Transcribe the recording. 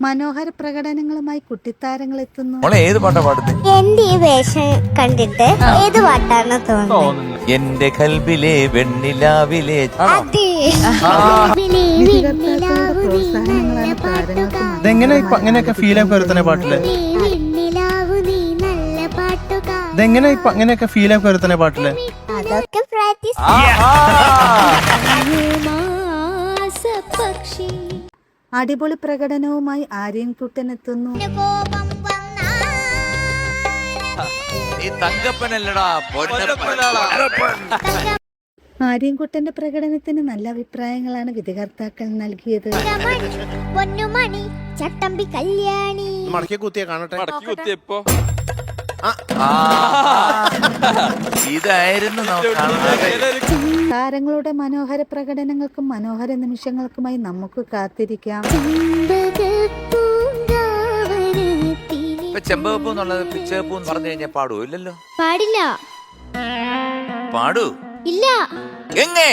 മനോഹര പ്രകടനങ്ങളുമായി കുട്ടിത്താരങ്ങൾ എത്തുന്നു. ഏത് പാട്ടാ പാടുന്നത്? എന്റെ ഈ വേഷം കണ്ടിട്ട് ഏത് പാട്ടാണ് തോന്നുന്നത്? എന്റെ കൽബിലെ വെണ്ണിലാവിലെ വിധികർത്താക്കളുടെ പ്രോത്സാഹനങ്ങളാണ് താരങ്ങൾക്ക് ഇതെങ്ങനെ അങ്ങനെയൊക്കെ ഫീൽ ആക്കി വരുത്തണേ പാട്ടില്? ഇതെങ്ങനെ അങ്ങനെയൊക്കെ ഫീൽ ആക്കി വരുത്തണേ പാട്ടില്? അതൊക്കെ പ്രാക്ടീസ്. അടിപൊളി പ്രകടനവുമായി ആര്യൻകുട്ടൻ എത്തുന്നു. ആര്യൻകുട്ടന്റെ പ്രകടനത്തിന് നല്ല അഭിപ്രായങ്ങളാണ് വിധികർത്താക്കൾ നൽകിയത്. പൊന്നുമണി ചട്ടമ്പി കല്യാണി മടക്കി കുത്തിയെ കാണട്ടെ. ഇതായിരുന്നു താരങ്ങളുടെ മനോഹര പ്രകടനങ്ങൾക്കും മനോഹര നിമിഷങ്ങൾക്കുമായി നമുക്ക് കാത്തിരിക്കാം. ചെമ്പകപ്പൂ എന്നുള്ളത് പിച്ചകപ്പൂ എന്ന് പറഞ്ഞു കഴിഞ്ഞാൽ പാടൂ ഇല്ലല്ലോ? പാടില്ല. പാടൂ ഇല്ല. എങ്ങേ